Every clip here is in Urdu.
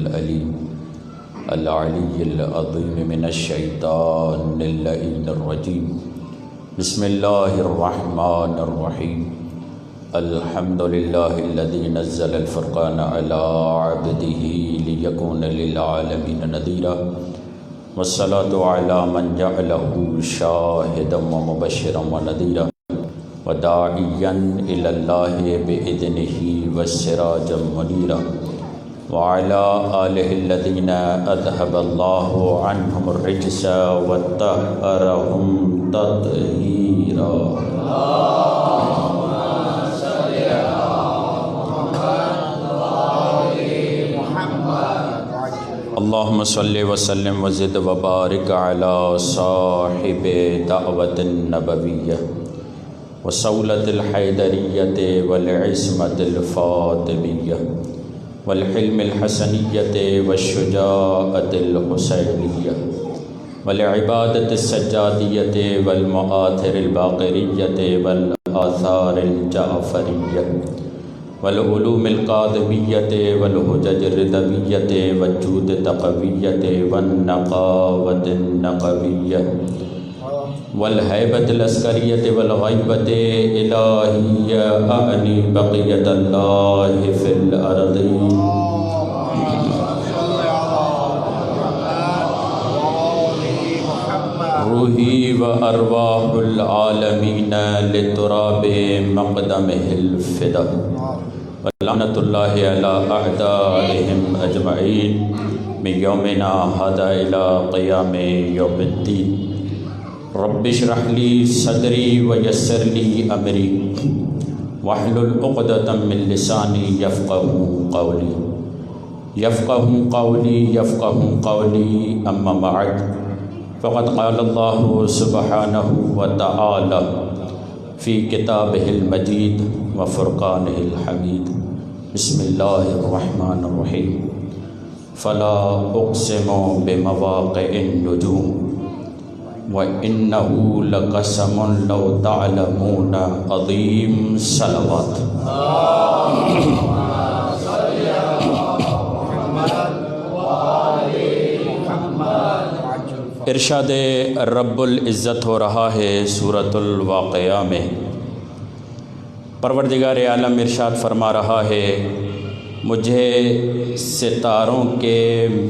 العليم العلي العظيم من الشيطان اللعين الرجيم بسم الله الرحمن الرحيم الحمد لله الذي نزل الفرقان على عبده ليكون للعالمين نذيرا والصلاة على من جعله شاهدا ومبشرا ونذيرا وداعيا إلى الله بإذنه وسراجا منيرا وعلى آله الذين أذهب الله عنهم الرجس وطهرهم تطهيرا اللهم صل وسلم وزد وبارك على صاحب دعوة النبوية وصولة الحيدرية والعصمة الفاطمية والحلم الحسنية والشجاعة الحسينية والعبادة السجادية والمآثر الباقرية والآثار الجعفرية والعلوم القاضبية والحجج الرضوية والجود التقوية والنقاوة النقوية والهيبة العسكرية والغيبة الإلهية أعني بقية الله في الأرض روحي وأرواح العالمين لتراب مقدمه الفدا ولعنة الله على أعدائهم أجمعين من يومنا هذا إلى قيام يوم الدين رب اشرح لي صدري ويسر لي أمري واحلل عقدة من لساني يفقه قولي أما بعد فقد قال الله سبحانه وتعالى في كتابه المجيد وفرقانه الحميد بسم الله الرحمن الرحيم فلا أقسم بمواقع النجوم وإنه لقسم لو تعلمون عظيم صلوات ارشاد رب العزت ہو رہا ہے سورۃ الواقعہ میں پروردگار عالم ارشاد فرما رہا ہے مجھے ستاروں کے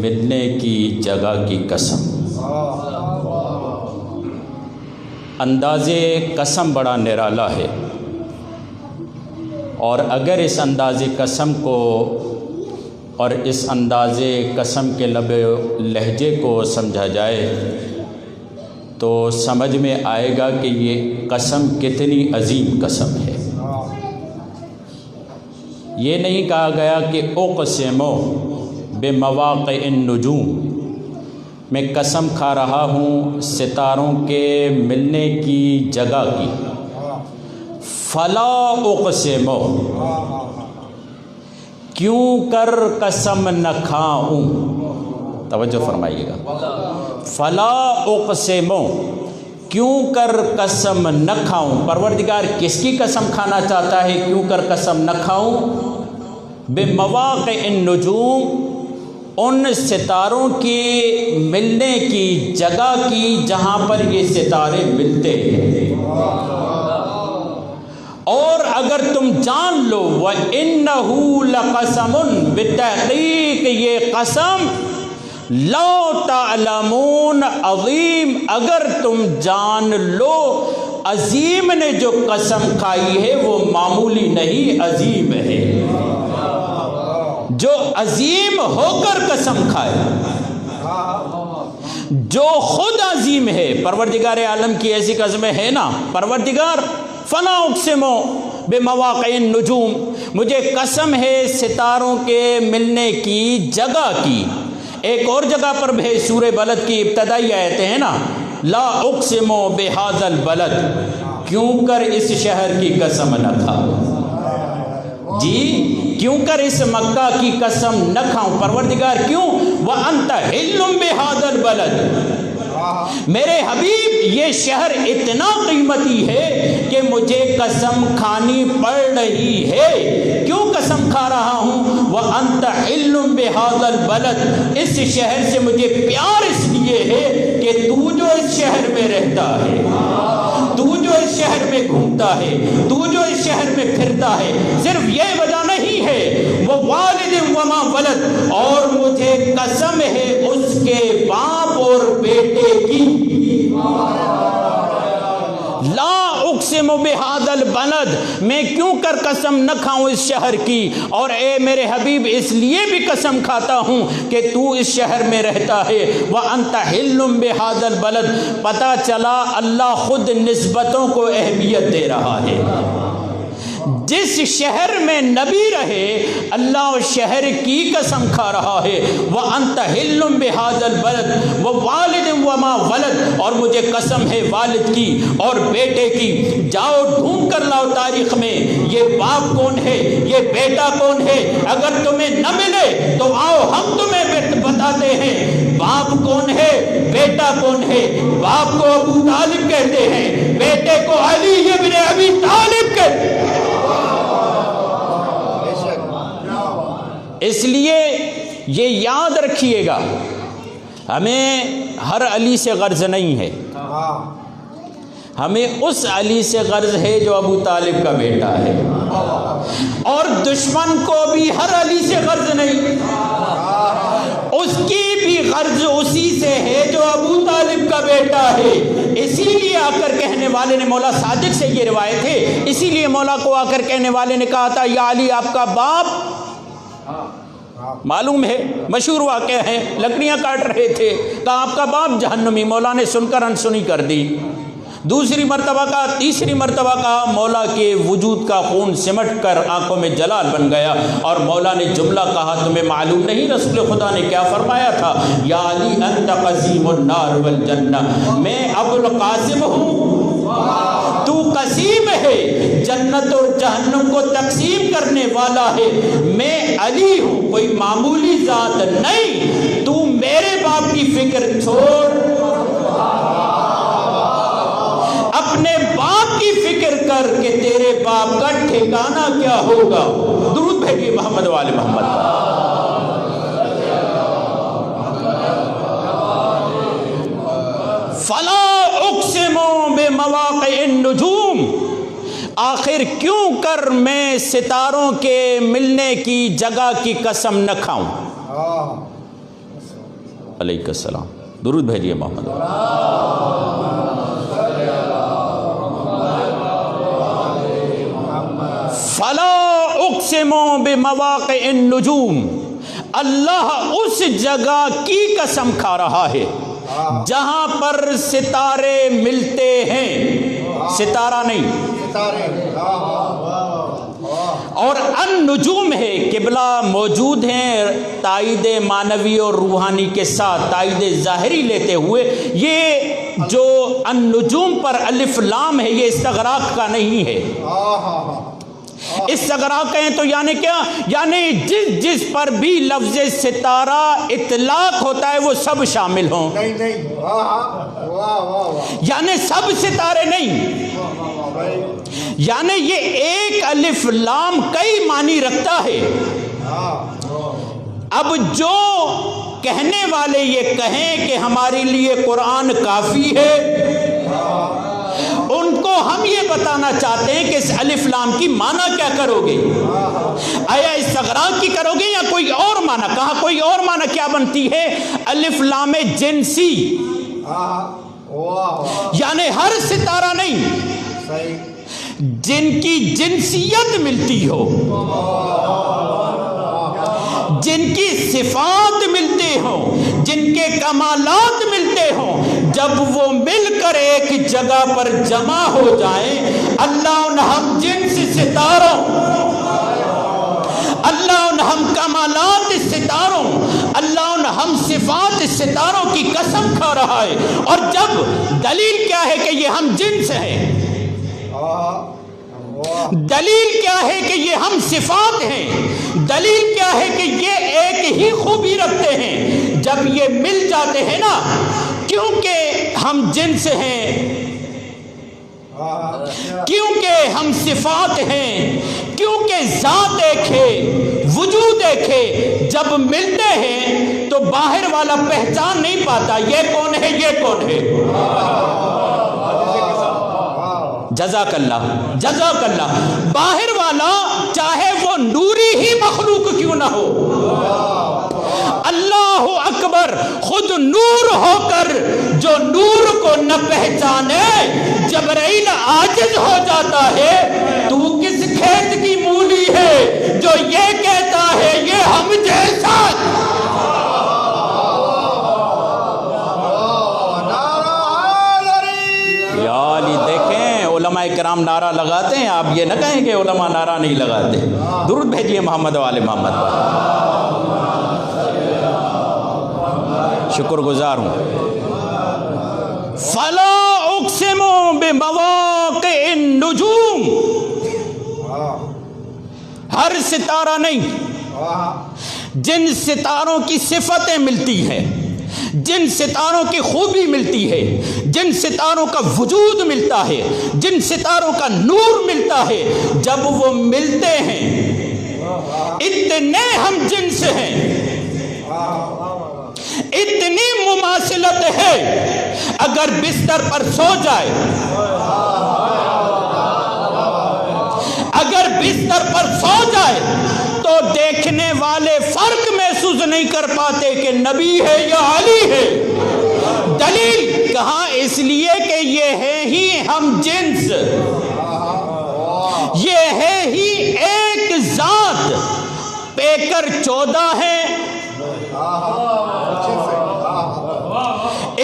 ملنے کی جگہ کی قسم انداز قسم بڑا نرالا ہے اور اگر اس انداز قسم کو اور اس انداز قسم کے لہجے کو سمجھا جائے تو سمجھ میں آئے گا کہ یہ قسم کتنی عظیم قسم ہے۔ یہ نہیں کہا گیا کہ اقسم بمواقع النجوم میں قسم کھا رہا ہوں ستاروں کے ملنے کی جگہ کی، فلا اقسم کیوں کر قسم نہ کھاؤں، توجہ فرمائیے گا، فلا اقسم کیوں کر قسم نہ کھاؤں، پروردگار کس کی قسم کھانا چاہتا ہے کیوں کر قسم نہ کھاؤں، بمواقع النجوم ان ستاروں کے ملنے کی جگہ کی جہاں پر یہ ستارے ملتے ہیں، اور اگر تم جان لو وَإِنَّهُ لَقَسَمٌ بتحقیق یہ قسم لَوْ تَعْلَمُونَ عظیم اگر تم جان لو عظیم نے جو قسم کھائی ہے وہ معمولی نہیں عظیم ہے، جو عظیم ہو کر قسم کھائے، جو خود عظیم ہے، پروردگار عالم کی ایسی قسم ہے نا، پروردگار فلا اقسم بمواقع النجوم مجھے قسم ہے ستاروں کے ملنے کی جگہ کی۔ ایک اور جگہ پر بھی سورہ بلد کی ابتدائی آیتیں ہیں نا، لا اقسم بہذا البلد کیوں کر اس شہر کی قسم نہ کھاؤ، جی کیوں کر اس مکہ کی قسم نہ کھاؤں، پروردگار کیوں وَأَنْتَ حِلٌّ بِهَذَا الْبَلَدِ میرے حبیب یہ شہر اتنا قیمتی ہے کہ مجھے قسم کھانی پڑ رہی ہے. کیوں قسم کھا رہا ہوں؟ وَأَنْتَ حِلٌّ بِهَذَا الْبَلَدِ، اس شہر سے مجھے پیار اس لیے ہے کہ تو جو اس شہر میں رہتا ہے، تو جو اس شہر میں گھومتا ہے، تو جو اس شہر میں پھرتا ہے، صرف یہ وجہ نہیں ہے. وہ والد وما ولد، اور مجھے قسم ہے اس کے باپ اور بیٹے کی. لا اقسم بہذا البلد، میں کیوں کر قسم نہ کھاؤں اس شہر کی. اور اے میرے حبیب اس لیے بھی قسم کھاتا ہوں کہ تو اس شہر میں رہتا ہے. وانت حل بہذا البلد، پتہ چلا اللہ خود نسبتوں کو اہمیت دے رہا ہے. جس شہر میں نبی رہے اللہ اس شہر کی قسم کھا رہا ہے. وَأَنْتَ حِلٌّ بِهَذَا الْبَلَدِ وَوَالِدٍ وَمَا وَلَدٍ، اور مجھے قسم ہے والد کی اور بیٹے کی. جاؤ ڈھونڈ کر لاؤ تاریخ میں یہ باپ کون ہے، یہ بیٹا کون ہے. اگر تمہیں نہ ملے تو آؤ ہم تمہیں بتاتے ہیں باپ کون ہے، بیٹا کون ہے. باپ کو ابو طالب کہتے ہیں، بیٹے کو علی ابن ابی طالب کہتے ہیں. اس لیے یہ یاد رکھیے گا، ہمیں ہر علی سے غرض نہیں ہے، ہمیں اس علی سے غرض ہے جو ابو طالب کا بیٹا ہے. اور دشمن کو بھی ہر علی سے غرض نہیں، اس کی بھی غرض اسی سے ہے جو ابو طالب کا بیٹا ہے. اسی لیے آ کر کہنے والے نے، مولا صادق سے یہ روایت ہے، اسی لیے مولا کو آ کر کہنے والے نے کہا تھا یا علی آپ کا باپ، معلوم ہے مشہور واقعہ ہے، لکڑیاں کاٹ رہے تھے، کہا آپ کا باپ جہنمی. مولا نے سن کر انسنی کر دی. دوسری مرتبہ کہا، تیسری مرتبہ کہا، مولا کے وجود کا خون سمٹ کر آنکھوں میں جلال بن گیا. اور مولا نے جملہ کہا، تمہیں معلوم نہیں رسول خدا نے کیا فرمایا تھا؟ یا علی انت قسیم النار والجنہ، میں ابو القاسم ہوں، تو قسیم ہے، جنت اور جہنم کو تقسیم کرنے والا ہے. میں علی ہوں، کوئی معمولی ذات نہیں. تو میرے باپ کی فکر چھوڑ، اپنے باپ کی فکر کر کہ تیرے باپ کا ٹھکانہ کیا ہوگا. درود بھیجیے محمد والے محمد. فلا اقسم بمواقع النجوم، آخر کیوں کر میں ستاروں کے ملنے کی جگہ کی قسم نہ کھاؤں. علیہ السلام. درود بھیجیے محمد. فلا اقسم بمواقع النجوم، اللہ اس جگہ کی قسم کھا رہا ہے جہاں پر ستارے ملتے ہیں، ستارہ نہیں. اور النجوم ہے، قبلہ موجود ہیں تائید معنوی اور روحانی کے ساتھ، تائید ظاہری لیتے ہوئے. یہ جو النجوم پر الف لام ہے یہ استغراق کا نہیں ہے. استغراق کہیں تو یعنی کیا؟ یعنی جس پر بھی لفظ ستارہ اطلاق ہوتا ہے وہ سب شامل ہوں. یعنی سب ستارے نہیں، یعنی یہ ایک الف لام کئی معنی رکھتا ہے. اب جو کہنے والے یہ کہیں کہ ہمارے لیے قرآن کافی ہے، ان کو ہم یہ بتانا چاہتے ہیں کہ اس الف لام کی معنی کیا کرو گے. آیا استغراق کی کرو گے یا کوئی اور معنی؟ کہا کوئی اور معنی کیا بنتی ہے؟ الف لام جنسی، یعنی ہر ستارہ نہیں، جن کی جنسیت ملتی ہو، جن کی صفات ملتے ہوں، جن کے کمالات ملتے ہوں، جب وہ مل کر ایک جگہ پر جمع ہو جائیں، اللہ ان ہم جنس ستاروں، اللہ ان ہم کمالات ستاروں، اللہ ان ہم صفات ستاروں کی قسم کھا رہا ہے. اور جب دلیل کیا ہے کہ یہ ہم جنس ہیں، دلیل کیا ہے کہ یہ ہم صفات ہیں، دلیل کیا ہے کہ یہ ایک ہی خوبی رکھتے ہیں. جب یہ مل جاتے ہیں نا، کیونکہ ہم جنس ہیں، کیونکہ ہم صفات ہیں، کیونکہ ذات ایک ہے، وجود ایک ہے۔ جب ملتے ہیں تو باہر والا پہچان نہیں پاتا یہ کون ہے یہ کون ہے۔ جزاک اللہ، جزاک اللہ۔ باہر والا چاہے وہ نوری ہی مخلوق کیوں نہ ہو، اللہ اکبر، خود نور ہو کر جو نور کو نہ پہچانے، جبرائیل عاجز ہو جاتا ہے۔ تو کس کھیت کی مولی ہے جو یہ کہتا ہے یہ ہم جیسا۔ یا علی، دیکھیں علماء کرام نعرہ لگاتے ہیں، آپ یہ نہ کہیں کہ علماء نعرہ نہیں لگاتے۔ درود بھیجیے محمد والے محمد پر، شکر گزار ہوں۔ فلا اقسم بمواقع النجوم، ہر ستارہ نہیں، جن ستاروں کی صفتیں ملتی ہیں، جن ستاروں کی خوبی ملتی ہے، جن ستاروں کا وجود ملتا ہے، جن ستاروں کا نور ملتا ہے، جب وہ ملتے ہیں، اتنے ہم جنس ہیں، اتنی مماثلت ہے، اگر بستر پر سو جائے، اگر بستر پر سو جائے تو دیکھنے والے فرق محسوس نہیں کر پاتے کہ نبی ہے یا علی ہے۔ دلیل کہاں؟ اس لیے کہ یہ ہے ہی ہم جنس، یہ ہے ہی ایک ذات۔ پیکر 14 ہے،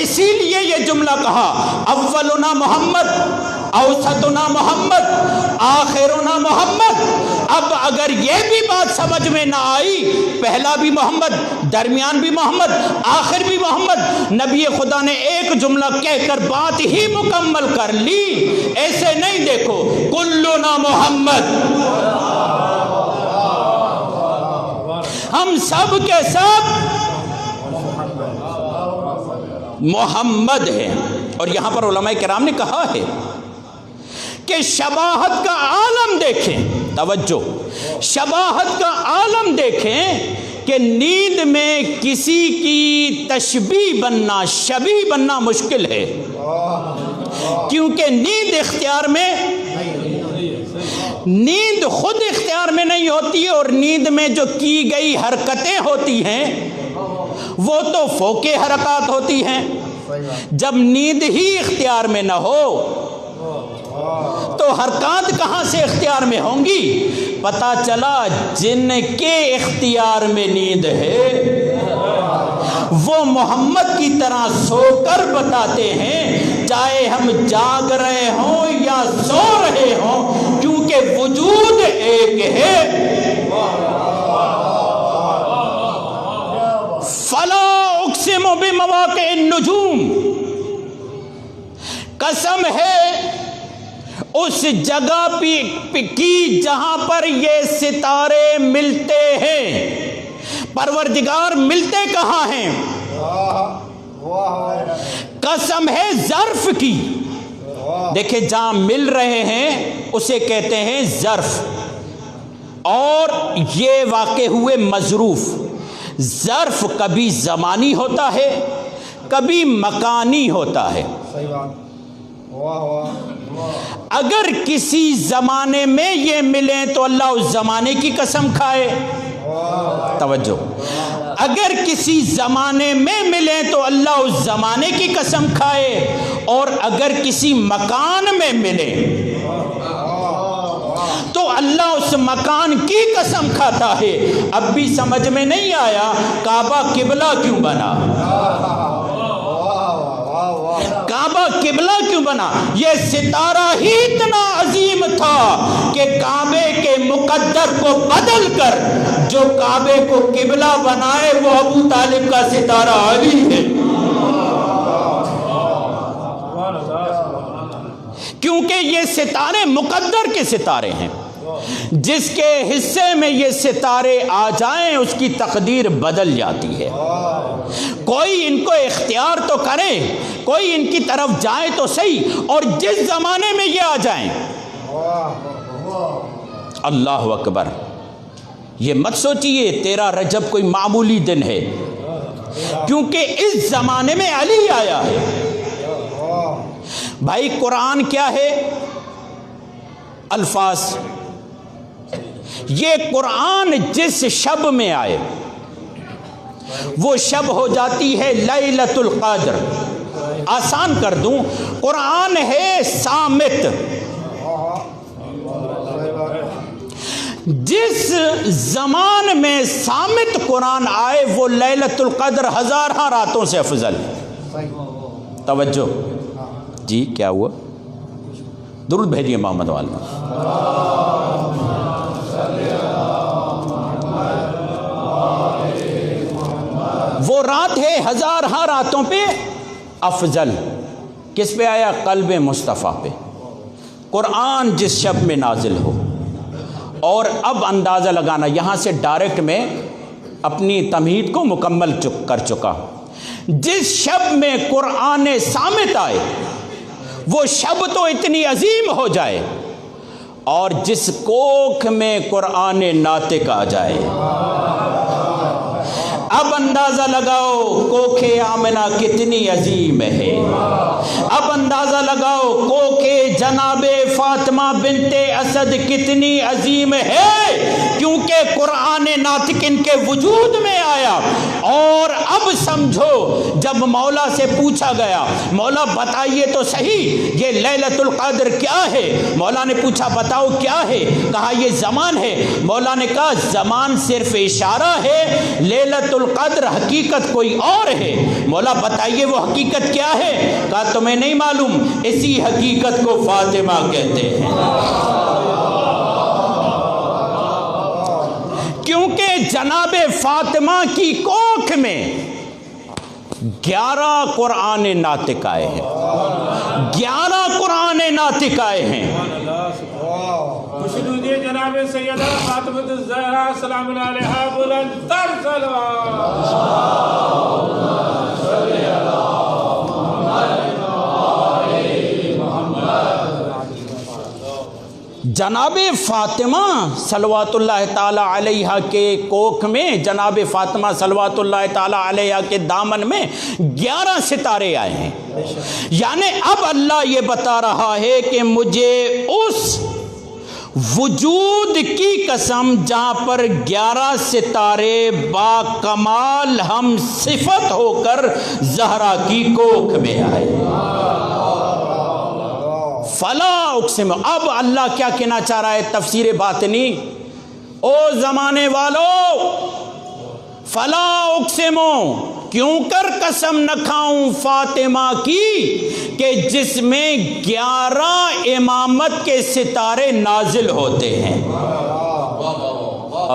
اسی لیے یہ جملہ کہا اولنا محمد، اوسطنا محمد، آخرنا محمد۔ اب اگر یہ بھی بات سمجھ میں نہ آئی، پہلا بھی محمد، درمیان بھی محمد، آخر بھی محمد، نبی خدا نے ایک جملہ کہہ کر بات ہی مکمل کر لی۔ ایسے نہیں، دیکھو کلنا محمد، ہم سب کے سب محمد ہیں۔ اور یہاں پر علماء کرام نے کہا ہے کہ شباہت کا عالم دیکھیں، توجہ، شباہت کا عالم دیکھیں کہ نیند میں کسی کی تشبیہ بننا، شبیہ بننا مشکل ہے، کیونکہ نیند اختیار میں، نیند خود اختیار میں نہیں ہوتی، اور نیند میں جو کی گئی حرکتیں ہوتی ہیں وہ تو فوق حرکات ہوتی ہیں۔ جب نیند ہی اختیار میں نہ ہو تو حرکات کہاں سے اختیار میں ہوں گی؟ پتہ چلا جن کے اختیار میں نیند ہے وہ محمد کی طرح سو کر بتاتے ہیں، چاہے ہم جاگ رہے ہوں یا سو رہے ہوں، کیونکہ وجود ایک ہے۔ فلا اقسم بمواقع النجوم، قسم ہے اس جگہ کی جہاں پر یہ ستارے ملتے ہیں۔ پروردگار ملتے کہاں ہیں؟ قسم ہے ظرف کی، دیکھیں جہاں مل رہے ہیں اسے کہتے ہیں ظرف، اور یہ واقع ہوئے مظروف۔ ظرف کبھی زمانی ہوتا ہے، کبھی مکانی ہوتا ہے۔ اگر کسی زمانے میں یہ ملیں تو اللہ اس زمانے کی قسم کھائے، توجہ، اگر کسی زمانے میں ملیں تو اللہ اس زمانے کی قسم کھائے، اور اگر کسی مکان میں ملیں تو اللہ اس مکان کی قسم کھاتا ہے۔ اب بھی سمجھ میں نہیں آیا کعبہ قبلہ کیوں بنا؟ کعبہ قبلہ کیوں بنا؟ یہ ستارہ ہی اتنا عظیم تھا کہ کعبے کے مقدر کو بدل کر جو کعبے کو قبلہ بنائے وہ ابو طالب کا ستارہ علی ہے، کیونکہ یہ ستارے مقدر کے ستارے ہیں۔ جس کے حصے میں یہ ستارے آ جائیں اس کی تقدیر بدل جاتی ہے۔ کوئی ان کو اختیار تو کرے، کوئی ان کی طرف جائے تو صحیح، اور جس زمانے میں یہ آ جائیں، اللہ اکبر، یہ مت سوچئے 13 رجب کوئی معمولی دن ہے، کیونکہ اس زمانے میں علی آیا ہے۔ بھائی قرآن کیا ہے؟ الفاظ۔ یہ قرآن جس شب میں آئے وہ شب ہو جاتی ہے لیلۃ القدر۔ آسان کر دوں، قرآن ہے صامت، جس زمان میں صامت قرآن آئے وہ لیلۃ القدر 1000 راتوں سے افضل ہے۔ توجہ جی، کیا ہوا؟ درود بھیجیے محمد والا۔ وہ رات ہے 1000 راتوں پہ افضل۔ کس پہ آیا؟ قلب مصطفیٰ پہ۔ قرآن جس شب میں نازل ہو، اور اب اندازہ لگانا، یہاں سے ڈائریکٹ میں اپنی تمہید کو مکمل کر چکا۔ جس شب میں قرآن صامت آئے وہ شب تو اتنی عظیم ہو جائے، اور جس کوکھ میں قرآن ناطق آ جائے، اب اندازہ لگاؤ کوکھ آمنہ کتنی عظیم ہے۔ اب اندازہ لگاؤ کوکھ جناب فاطمہ بنت اسد کتنی عظیم ہے، کیونکہ قرآن ناطق ان کے وجود میں آیا۔ اور اب سمجھو، جب مولا سے پوچھا گیا، مولا بتائیے تو صحیح یہ لیلۃ القدر کیا ہے؟ مولا نے پوچھا بتاؤ کیا ہے؟ کہا یہ زمان ہے۔ مولا نے کہا زمان صرف اشارہ ہے، لیلۃ القدر حقیقت کوئی اور ہے۔ مولا بتائیے وہ حقیقت کیا ہے؟ کہا تمہیں نہیں معلوم، اسی حقیقت کو فاطمہ کہتے ہیں، کیونکہ جناب فاطمہ کی کوکھ میں 11 قرآن ناطق آئے ہیں، 11 قرآن ناطق آئے ہیں۔ مشدودی جناب سیدہ فاطمہ الزہرا سلام علیہا بلند تر جناب فاطمہ صلوات اللہ تعالی علیہ کے کوکھ میں، جناب فاطمہ صلوات اللہ تعالی علیہ کے دامن میں 11 ستارے آئے ہیں۔ یعنی اب اللہ یہ بتا رہا ہے کہ مجھے اس وجود کی قسم جہاں پر 11 ستارے با کمال ہم صفت ہو کر زہرا کی کوکھ میں آئے، فلا اقسم۔ اب اللہ کیا کہنا چاہ رہا ہے؟ تفسیر باطنی، او زمانے والو، فلا اقسم، کیوں کر قسم نہ کھاؤں فاطمہ کی کہ جس میں 11 امامت کے ستارے نازل ہوتے ہیں۔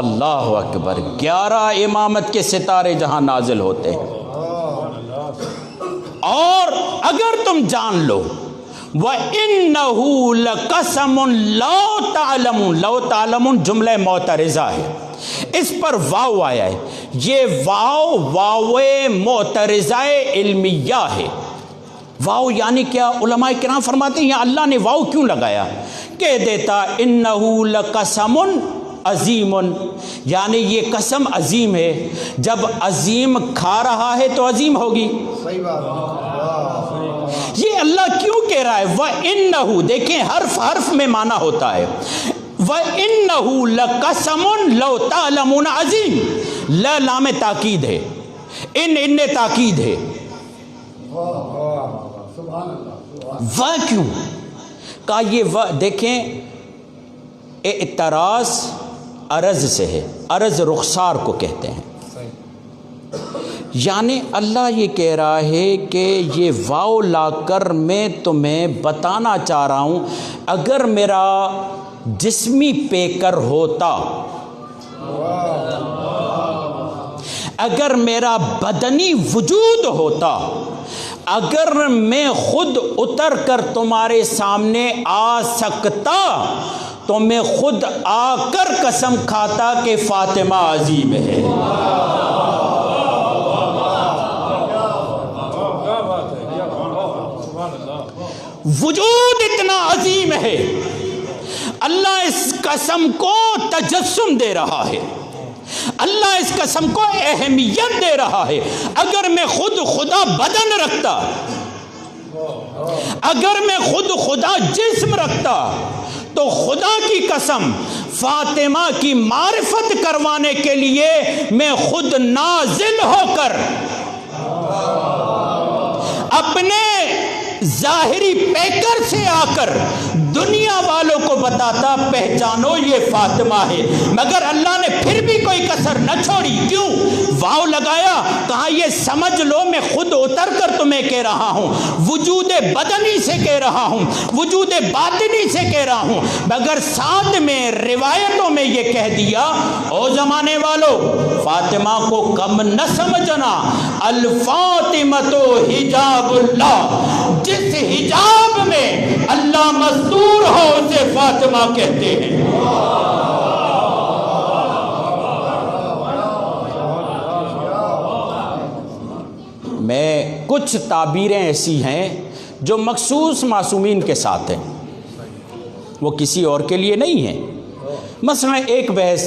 اللہ اکبر، 11 امامت کے ستارے جہاں نازل ہوتے ہیں۔ اور اگر تم جان لو وَإِنَّهُ لَقَسَمٌ لَوْ تَعْلَمُونَ، لَوْ تَعْلَمُونَ جملہ معترضہ ہے، اس پر واو آیا ہے۔ یہ واو معترضہ علمیہ ہے۔ واو یعنی کیا؟ علماء کرام فرماتے ہیں یہاں اللہ نے واو کیوں لگایا؟ کہہ دیتا انہو لقسم عظیم، یعنی یہ قسم عظیم ہے، جب عظیم کھا رہا ہے تو عظیم ہوگی۔ یہ اللہ کیوں کہہ رہا ہے وَإِنَّهُ؟ دیکھیں حرف میں معنی ہوتا ہے۔ وَإِنَّهُ لَقَسَمٌ لَوْ تَعْلَمُونَ عظیم، لام تاکید ہے، ان تاکید ہے۔ وہ کیوں کہا؟ یہ دیکھیں اعتراض عرض سے ہے، عرض رخسار کو کہتے ہیں۔ یعنی اللہ یہ کہہ رہا ہے کہ یہ واو لا کر میں تمہیں بتانا چاہ رہا ہوں، اگر میرا جسمی پیکر ہوتا، اگر میرا بدنی وجود ہوتا، اگر میں خود اتر کر تمہارے سامنے آ سکتا تو میں خود آ کر قسم کھاتا کہ فاطمہ عظیم ہے۔ وجود اتنا عظیم ہے، اللہ اس قسم کو تجسم دے رہا ہے، اللہ اس قسم کو اہمیت دے رہا ہے۔ اگر میں خود خدا بدن رکھتا، اگر میں خود خدا جسم رکھتا، تو خدا کی قسم فاطمہ کی معرفت کروانے کے لیے میں خود نازل ہو کر اپنے ظاہری پیکر سے آ کر دنیا والوں کو بتاتا پہچانو یہ فاطمہ ہے، مگر اللہ نے پھر بھی کوئی کسر نہ چھوڑی۔ کیوں؟ واو لگایا، کہا یہ سمجھ لو میں خود اتر کر تمہیں کہہ رہا ہوں، وجود بدنی سے کہہ رہا ہوں، وجود باطنی سے کہہ رہا ہوں، مگر ساتھ میں روایتوں میں یہ کہہ دیا او زمانے والو فاطمہ کو کم نہ سمجھنا، الفاطمۃ حجاب اللہ، جس حجاب میں اللہ مستور ہو اسے فاطمہ کہتے ہیں۔ میں کچھ تعبیریں ایسی ہیں جو مخصوص معصومین کے ساتھ ہیں، وہ کسی اور کے لیے نہیں ہیں۔ مثلا ایک بحث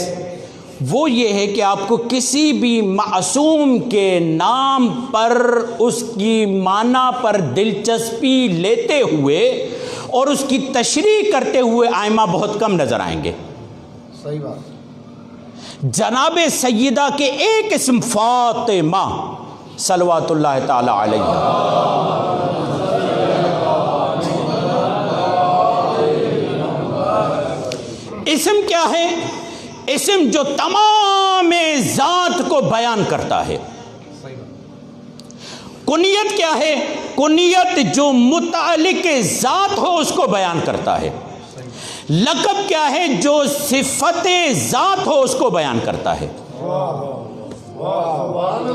وہ یہ ہے کہ آپ کو کسی بھی معصوم کے نام پر اس کی معنی پر دلچسپی لیتے ہوئے اور اس کی تشریح کرتے ہوئے ائمہ بہت کم نظر آئیں گے۔ صحیح بات۔ جناب سیدہ کے ایک اسم فاطمہ صلوات اللہ تعالی علیہ، اسم کیا ہے؟ اسم جو تمام ذات کو بیان کرتا ہے۔ کنیت کیا ہے؟ کنیت جو متعلق ذات ہو اس کو بیان کرتا ہے۔ لقب کیا ہے؟ جو صفت ذات ہو اس کو بیان کرتا ہے۔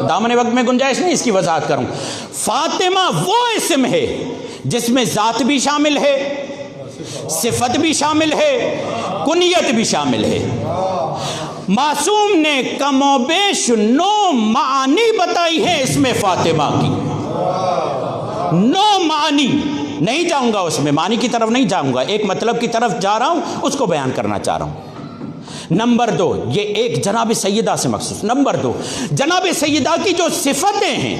دامن وقت میں گنجائش نہیں اس کی وضاحت کروں۔ فاطمہ وہ اسم ہے جس میں ذات بھی شامل ہے، صفت بھی شامل ہے، کنیت بھی شامل ہے۔ معصوم نے کم و بیش 9 معانی بتائی ہے اس میں فاطمہ کی، 9 معانی۔ نہیں جاؤں گا اس میں، معنی کی طرف نہیں جاؤں گا، ایک مطلب کی طرف جا رہا ہوں، اس کو بیان کرنا چاہ رہا ہوں۔ نمبر 2، یہ ایک جناب سیدہ سے مخصوص۔ نمبر 2، جناب سیدہ کی جو صفتیں ہیں،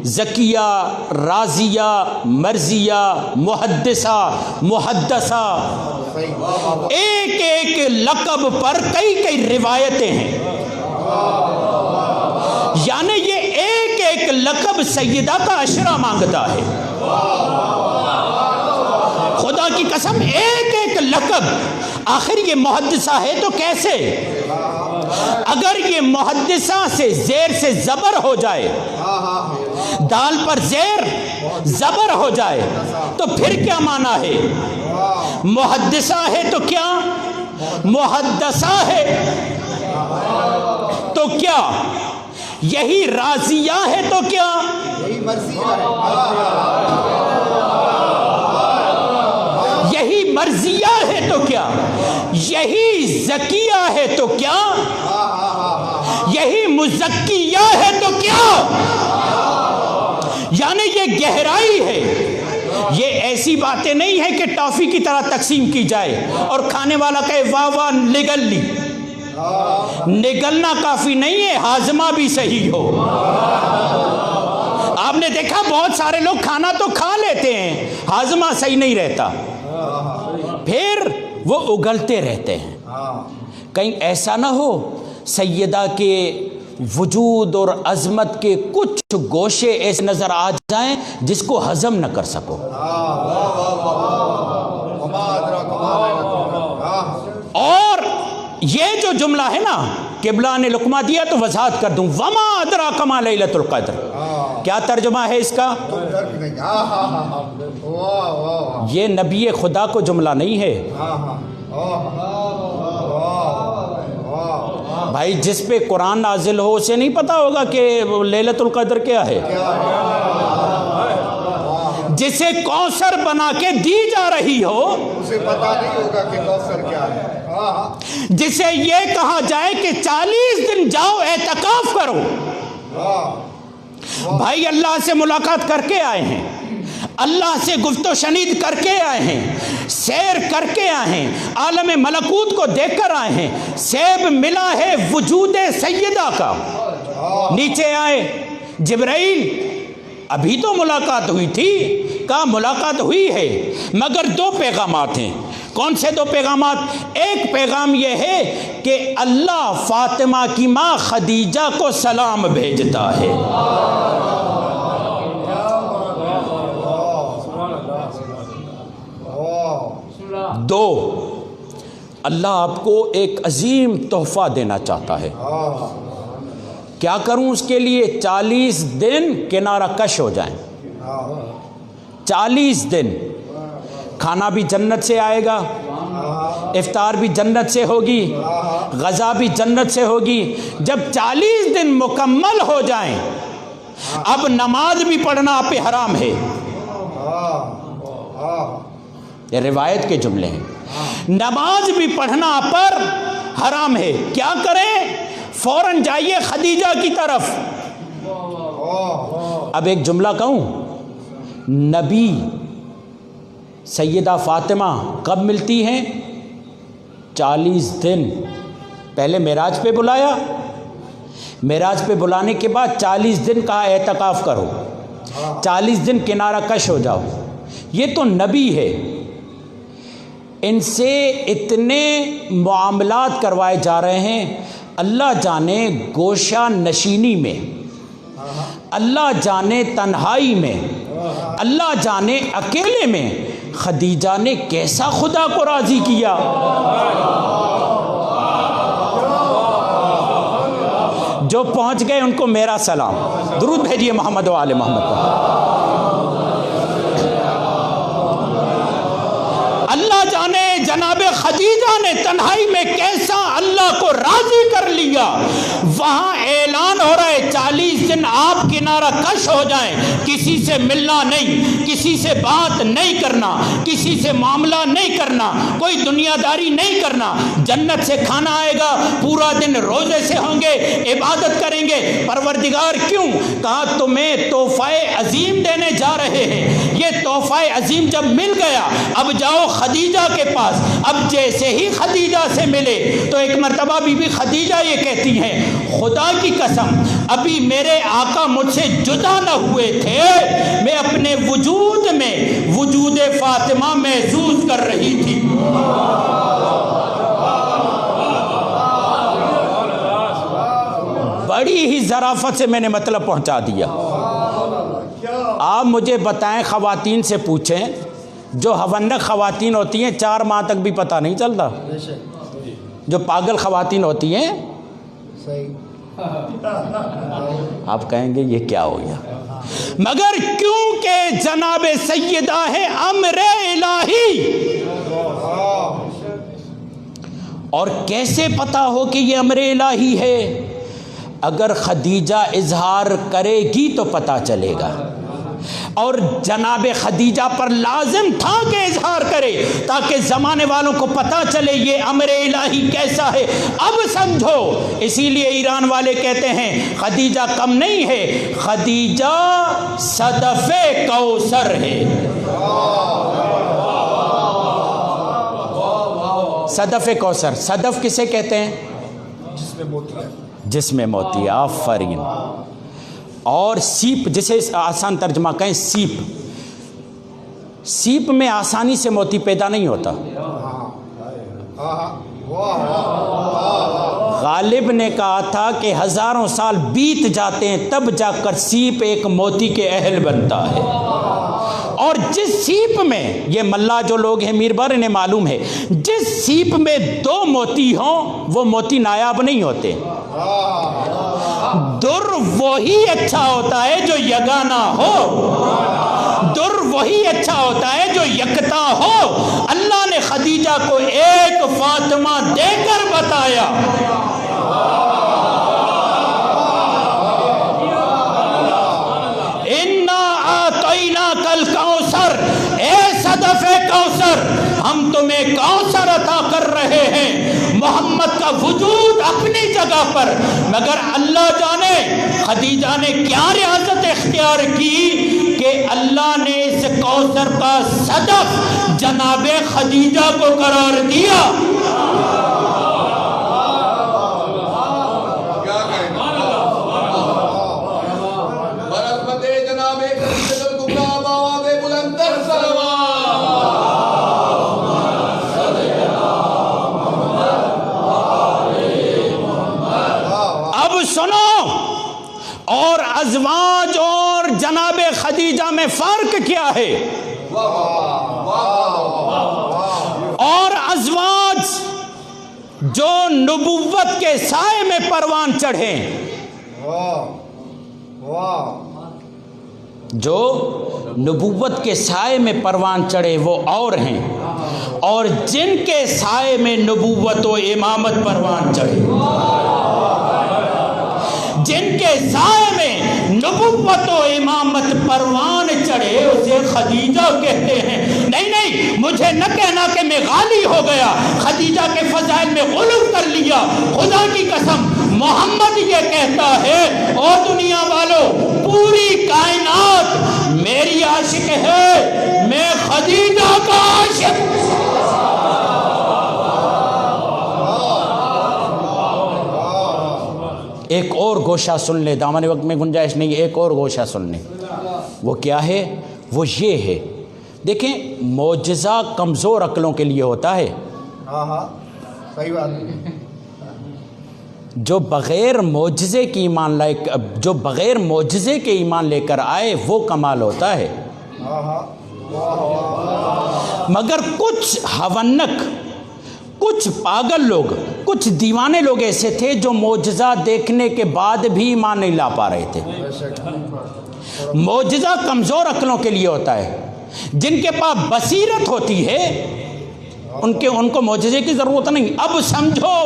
زکیہ، راضیہ، مرضیہ، محدثہ، محدثہ، ایک ایک لقب پر کئی روایتیں ہیں، یعنی یہ ایک ایک لقب سیدہ کا عشرہ مانگتا ہے۔ خدا کی قسم ایک ایک لقب۔ آخر یہ محدثہ ہے تو کیسے؟ اگر یہ محدثہ سے زیر سے زبر ہو جائے، دال پر زیر زبر ہو جائے تو پھر کیا معنی ہے؟ محدثہ ہے تو کیا؟ محدثہ ہے تو کیا؟ یہی راضیہ ہے تو کیا؟ یہی مرضیہ ہے تو کیا؟ یہی زکیہ ہے تو کیا؟ یہی مزکیہ ہے تو کیا؟ یعنی یہ گہرائی ہے، یہ ایسی باتیں نہیں ہے کہ ٹافی کی طرح تقسیم کی جائے اور کھانے والا کہے واہ واہ نگل لی۔ نگلنا کافی نہیں ہے، ہاضمہ بھی صحیح ہو۔ آپ نے دیکھا بہت سارے لوگ کھانا تو کھا لیتے ہیں، ہاضمہ صحیح نہیں رہتا، پھر وہ اگلتے رہتے ہیں۔ کہیں ایسا نہ ہو سیدہ کے وجود اور عظمت کے کچھ گوشے ایسے نظر آ جائیں جس کو ہضم نہ کر سکو۔ اور یہ جو جملہ ہے نا، قبلہ نے لقمہ دیا تو وضاحت کر دوں، وما ادراک ما لیلۃ القدر، کیا ترجمہ ہے اس کا؟ یہ نبی خدا کو جملہ نہیں ہے بھائی، جس پہ قرآن نازل ہو اسے نہیں پتا ہوگا کہ لیلۃ القدر کیا ہے۔ جسے کوثر بنا کے دی جا رہی ہو اسے پتا نہیں ہوگا کہ کوثر کیا ہے. جسے یہ کہا جائے کہ 40 دن جاؤ اعتکاف کرو. بھائی اللہ سے ملاقات کر کے آئے ہیں, اللہ سے گفت و شنید کر کے آئے ہیں, سیر کر کے آئے ہیں, عالم ملکوت کو دیکھ کر آئے ہیں, سیب ملا ہے وجود سیدہ کا. نیچے آئے جبرائیل, ابھی تو ملاقات ہوئی تھی, کہا ملاقات ہوئی ہے مگر 2 پیغامات ہیں. کون سے 2 پیغامات؟ ایک پیغام یہ ہے کہ اللہ فاطمہ کی ماں خدیجہ کو سلام بھیجتا ہے. 2 اللہ آپ کو ایک عظیم تحفہ دینا چاہتا ہے. کیا کروں اس کے لیے؟ 40 دن کنارہ کش ہو جائیں. 40 دن کھانا بھی جنت سے آئے گا, افطار بھی جنت سے ہوگی, غذا بھی جنت سے ہوگی. جب 40 دن مکمل ہو جائیں, اب نماز بھی پڑھنا آپ پہ حرام ہے. یہ روایت کے جملے ہیں. نماز بھی پڑھنا آپ پر حرام ہے. کیا کریں؟ فوراً جائیے خدیجہ کی طرف. اب ایک جملہ کہوں, نبی سیدہ فاطمہ کب ملتی ہیں؟ 40 دن پہلے معراج پہ بلایا, معراج پہ بلانے کے بعد 40 دن کا اعتکاف کرو, 40 دن کنارہ کش ہو جاؤ. یہ تو نبی ہے, ان سے اتنے معاملات کروائے جا رہے ہیں. اللہ جانے گوشہ نشینی میں, اللہ جانے تنہائی میں, اللہ جانے اکیلے میں خدیجہ نے کیسا خدا کو راضی کیا. جو پہنچ گئے ان کو میرا سلام. درود بھیجیے محمد و آل محمد پر. اللہ جانے جناب خدیجہ نے تنہائی میں کیسا اللہ کو راضی کر لیا. وہاں اعلان ہو رہا ہے 40 دن آپ کنارہ کش ہو جائیں, کسی سے ملنا نہیں, کسی سے بات نہیں کرنا, کسی سے معاملہ نہیں کرنا, کوئی دنیا داری نہیں کرنا. جنت سے کھانا آئے گا, پورا دن روزے سے ہوں گے, عبادت کریں گے. پروردگار کیوں؟ کہا تمہیں تحفہ عظیم دینے جا رہے ہیں. یہ تحفہ عظیم جب مل گیا, اب جاؤ خدیجہ کے پاس. اب جیسے ہی خدیجہ سے ملے تو ایک مرتبہ بی بی خدیجہ یہ کہتی ہیں, خدا کی قسم ابھی میرے آقا مجھ سے جدا نہ ہوئے تھے, میں اپنے وجود میں وجود فاطمہ محسوس کر رہی تھی. بڑی ہی ظرافت سے میں نے مطلب پہنچا دیا. آپ مجھے بتائیں, خواتین سے پوچھیں, جو حونق خواتین ہوتی ہیں 4 ماہ تک بھی پتہ نہیں چلتا. جو پاگل خواتین ہوتی ہیں, آپ کہیں گے یہ کیا ہو گیا, مگر کیونکہ جناب سیدہ ہے امر الہی. اور کیسے پتا ہو کہ یہ امر الہی ہے؟ اگر خدیجہ اظہار کرے گی تو پتا چلے گا, اور جناب خدیجہ پر لازم تھا کہ اظہار کرے تاکہ زمانے والوں کو پتا چلے یہ امر الہی کیسا ہے. اب سمجھو, اسی لیے ایران والے کہتے ہیں خدیجہ کم نہیں ہے, خدیجہ صدف کوثر ہے. صدف کوثر, صدف کسے کہتے ہیں؟ جس میں موتی. آفرین. اور سیپ, جسے آسان ترجمہ کہیں سیپ, سیپ میں آسانی سے موتی پیدا نہیں ہوتا. غالب نے کہا تھا کہ 1000 سال بیت جاتے ہیں تب جا کر سیپ ایک موتی کے اہل بنتا ہے. اور جس سیپ میں, یہ ملا جو لوگ ہیں میر بار انہیں معلوم ہے, جس سیپ میں 2 موتی ہوں وہ موتی نایاب نہیں ہوتے. در وہی اچھا ہوتا ہے جو یگانہ ہو, در وہی اچھا ہوتا ہے جو یکتا ہو. اللہ نے خدیجہ کو ایک فاطمہ دے کر بتایا. اِنَّا أَعْطَيْنَاكَ الْكَوْثَرَ ہم تمہیں کوثر عطا کر رہے ہیں، محمد کا وجود اپنی جگہ پر، مگر اللہ جانے خدیجہ نے کیا ریاضت اختیار کی کہ اللہ نے اس کوثر کا صدف جناب خدیجہ کو قرار دیا۔ سنو، اور ازواج اور جناب خدیجہ میں فرق کیا ہے؟ اور ازواج جو نبوت کے سائے میں پروان چڑھے، جو نبوت کے سائے میں پروان چڑھے وہ اور ہیں، اور جن کے سائے میں نبوت و امامت پروان چڑھے، جن کے سائے میں نبوت و امامت پروان چڑھے اسے خدیجہ کہتے ہیں۔ نہیں، مجھے نہ کہنا کہ میں غالی ہو گیا، خدیجہ کے فضائل میں غلو کر لیا، خدا کی قسم محمد یہ کہتا ہے، او دنیا والوں، پوری کائنات میری عاشق ہے، میں خدیجہ کا عاشق۔ ایک اور گوشہ سن لے، دامن وقت میں گنجائش نہیں، ایک اور گوشہ سن لیں۔ وہ کیا ہے؟ وہ یہ ہے، دیکھیں معجزہ کمزور عقلوں کے لیے ہوتا ہے، صحیح بات، جو بغیر معجزے کی ایمان لائے، جو بغیر معجزے کے ایمان لے کر آئے وہ کمال ہوتا ہے۔ مگر کچھ ہونک، کچھ پاگل لوگ، کچھ دیوانے لوگ ایسے تھے جو معجزہ دیکھنے کے بعد بھی ایمان نہیں لا پا رہے تھے۔ معجزہ کمزور عقلوں کے لیے ہوتا ہے، جن کے پاس بصیرت ہوتی ہے ان کو معجزے کی ضرورت نہیں۔ اب سمجھو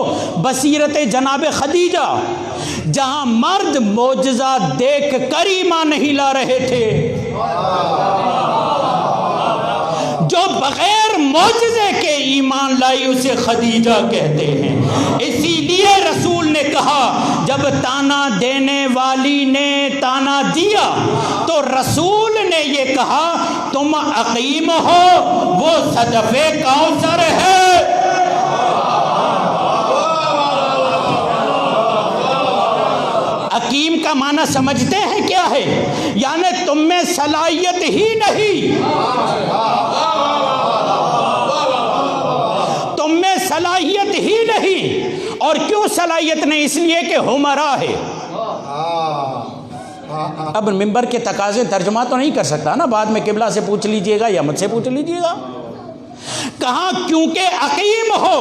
بصیرت جناب خدیجہ، جہاں مرد معجزہ دیکھ کر ایمان نہیں لا رہے تھے، جو بغیر معجزے کے ایمان لائی اسے خدیجہ کہتے ہیں۔ اسی لیے رسول نے کہا، جب تانا دینے والی نے تانا دیا تو رسول نے یہ کہا تم عقیم ہو، وہ صدف کوثر ہے۔ عقیم کا معنی سمجھتے ہیں کیا ہے؟ یعنی تم میں صلاحیت ہی نہیں، تم میں صلاحیت ہی نہیں۔ اور کیوں صلاحیت نہیں؟ اس لیے کہ ہمرا ہے۔ اب ممبر کے تقاضے ترجمہ تو نہیں کر سکتا نا، بعد میں قبلہ سے پوچھ لیجئے گا یا مجھ سے پوچھ لیجئے گا۔ کہاں کیونکہ عقیم ہو،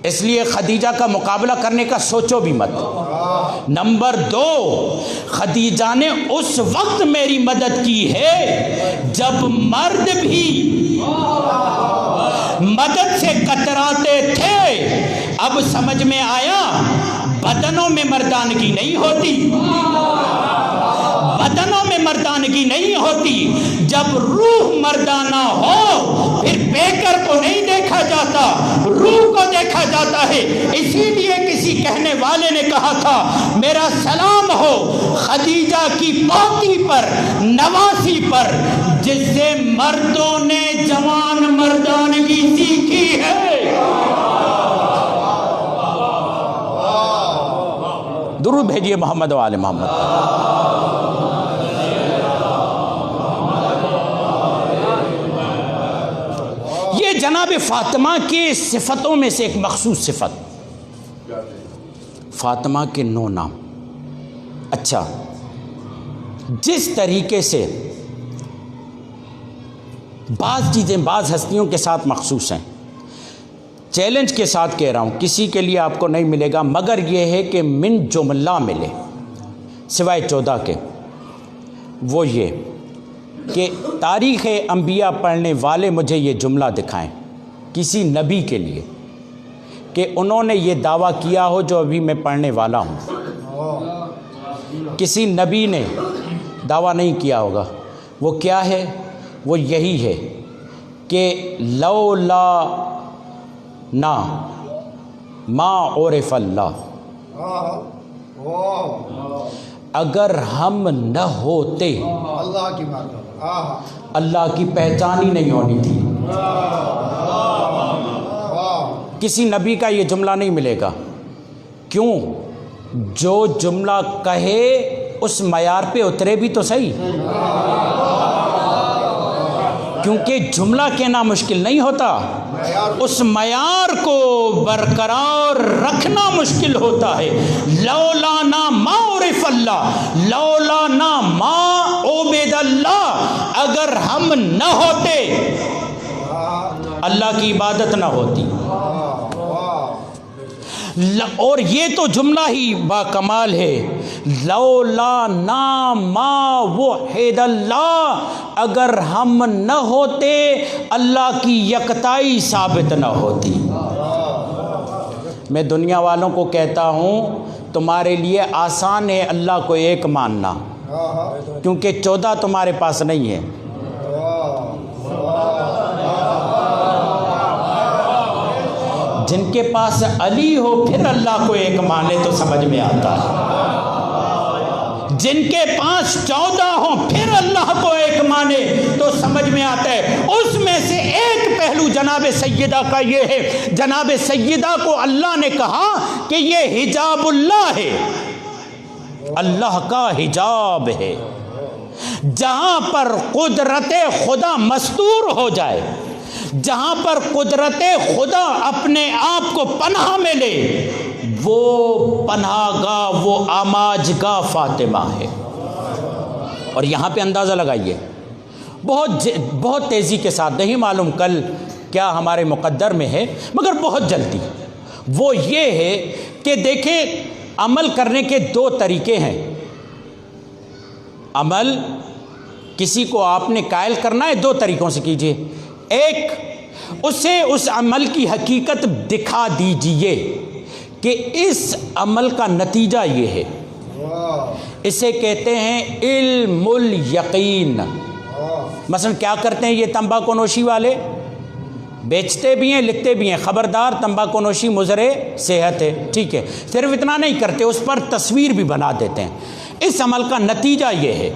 اس لیے خدیجہ کا مقابلہ کرنے کا سوچو بھی مت۔ نمبر 2، خدیجہ نے اس وقت میری مدد کی ہے جب مرد بھی مدد سے کتراتے تھے۔ اب سمجھ میں آیا، بدنوں میں مردانگی نہیں ہوتی، بدنوں میں مردانگی نہیں ہوتی۔ جب روح مردانہ ہو پھر پیکر کو نہیں دیکھا جاتا، روح کو دیکھا جاتا ہے۔ اسی لیے کسی کہنے والے نے کہا تھا، میرا سلام ہو خدیجہ کی پوتی پر، نواسی پر، جس سے مردوں نے جوان مردانگی سیکھی ہے۔ درود بھیجیے محمد و آل محمد۔ یہ جناب فاطمہ کے صفتوں میں سے ایک مخصوص صفت، فاطمہ کے 9 نام۔ اچھا، جس طریقے سے بعض چیزیں بعض ہستیوں کے ساتھ مخصوص ہیں، چیلنج کے ساتھ کہہ رہا ہوں، کسی کے لیے آپ کو نہیں ملے گا، مگر یہ ہے کہ من جملہ ملے سوائے 14 کے۔ وہ یہ کہ تاریخ انبیاء پڑھنے والے مجھے یہ جملہ دکھائیں کسی نبی کے لیے کہ انہوں نے یہ دعویٰ کیا ہو جو ابھی میں پڑھنے والا ہوں۔ کسی نبی نے دعویٰ نہیں کیا ہوگا۔ وہ کیا ہے؟ وہ یہی ہے کہ لولا نا ما عرف اللہ، اگر ہم نہ ہوتے اللہ کی بات، اللہ کی پہچان ہی نہیں ہونی تھی۔ کسی نبی کا یہ جملہ نہیں ملے گا، کیوں؟ جو جملہ کہے اس معیار پہ اترے بھی تو صحیح، کیونکہ جملہ کہنا مشکل نہیں ہوتا، اس معیار کو برقرار رکھنا مشکل ہوتا ہے۔ لولا نا ما عرف اللہ، لولا نا ما عبد اللہ، اگر ہم نہ ہوتے اللہ کی عبادت نہ ہوتی۔ اور یہ تو جملہ ہی با کمال ہے، لولا نا ما وحد اللہ، اگر ہم نہ ہوتے اللہ کی یکتائی ثابت نہ ہوتی۔ میں دنیا والوں کو کہتا ہوں تمہارے لیے آسان ہے اللہ کو ایک ماننا، کیونکہ 14 تمہارے پاس نہیں ہے۔ جن کے پاس علی ہو پھر اللہ کو ایک مانے تو سمجھ میں آتا ہے، جن کے پاس 14 ہو پھر اللہ کو ایک مانے تو سمجھ میں آتا ہے۔ اس میں سے ایک پہلو جناب سیدہ کا یہ ہے، جناب سیدہ کو اللہ نے کہا کہ یہ حجاب اللہ ہے، اللہ کا حجاب ہے۔ جہاں پر قدرت خدا مستور ہو جائے، جہاں پر قدرت خدا اپنے آپ کو پناہ میں لے، وہ پناہ گاہ، وہ آماج گاہ فاطمہ ہے۔ اور یہاں پہ اندازہ لگائیے، بہت تیزی کے ساتھ، نہیں معلوم کل کیا ہمارے مقدر میں ہے، مگر بہت جلدی، وہ یہ ہے کہ دیکھیں عمل کرنے کے 2 طریقے ہیں۔ عمل کسی کو آپ نے قائل کرنا ہے 2 طریقوں سے کیجئے، ایک اسے اس عمل کی حقیقت دکھا دیجئے کہ اس عمل کا نتیجہ یہ ہے، اسے کہتے ہیں علم الیقین۔ مثلا کیا کرتے ہیں یہ تمباکو نوشی والے؟ بیچتے بھی ہیں، لکھتے بھی ہیں، خبردار تمباکو نوشی مضر صحت ہے، ٹھیک ہے، صرف اتنا نہیں کرتے، اس پر تصویر بھی بنا دیتے ہیں۔ اس عمل کا نتیجہ یہ ہے،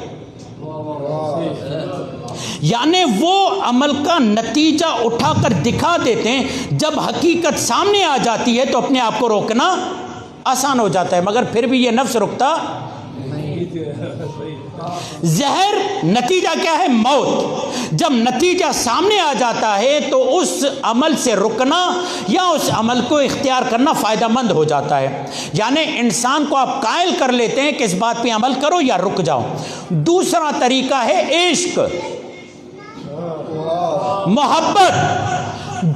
یعنی وہ عمل کا نتیجہ اٹھا کر دکھا دیتے ہیں، جب حقیقت سامنے آ جاتی ہے تو اپنے آپ کو روکنا آسان ہو جاتا ہے، مگر پھر بھی یہ نفس رکتا۔ زہر نتیجہ کیا ہے؟ موت۔ جب نتیجہ سامنے آ جاتا ہے تو اس عمل سے رکنا یا اس عمل کو اختیار کرنا فائدہ مند ہو جاتا ہے، یعنی انسان کو آپ قائل کر لیتے ہیں کہ اس بات پہ عمل کرو یا رک جاؤ۔ دوسرا طریقہ ہے عشق، محبت۔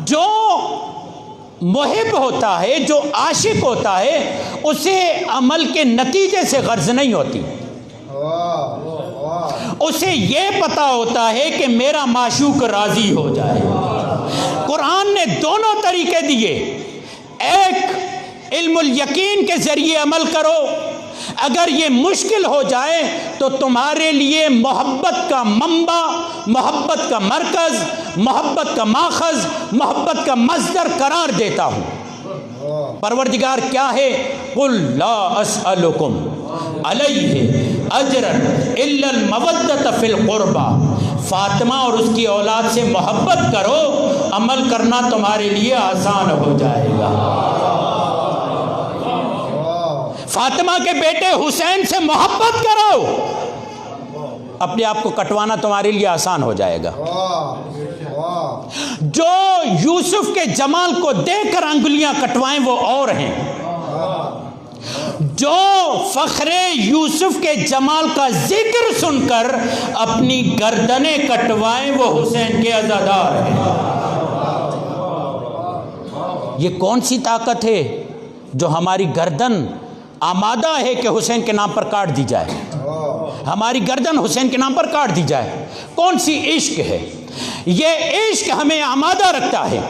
جو محب ہوتا ہے، جو عاشق ہوتا ہے، اسے عمل کے نتیجے سے غرض نہیں ہوتی، اسے یہ پتا ہوتا ہے کہ میرا معشوق راضی ہو جائے۔ قرآن نے دونوں طریقے دیے، ایک علم الیقین کے ذریعے عمل کرو، اگر یہ مشکل ہو جائے تو تمہارے لیے محبت کا منبع، محبت کا مرکز، محبت کا ماخذ، محبت کا مصدر قرار دیتا ہوں۔ پروردگار کیا ہے؟ قل لا اسألکم علیہ اجرا الا المودۃ فی القربى۔ فاطمہ اور اس کی اولاد سے محبت کرو، عمل کرنا تمہارے لیے آسان ہو جائے گا۔ فاطمہ کے بیٹے حسین سے محبت کرو، اپنے آپ کو کٹوانا تمہارے لیے آسان ہو جائے گا۔ جو یوسف کے جمال کو دیکھ کر انگلیاں کٹوائیں وہ اور ہیں، جو فخر یوسف کے جمال کا ذکر سن کر اپنی گردنیں کٹوائیں وہ حسین کے عزادار ہیں۔ یہ کون سی طاقت ہے جو ہماری گردن آمادہ ہے کہ حسین کے نام پر کاٹ دی جائے، ہماری گردن حسین کے نام پر کاٹ دی جائے؟ کون سی عشق ہے؟ یہ عشق ہمیں آمادہ رکھتا ہے،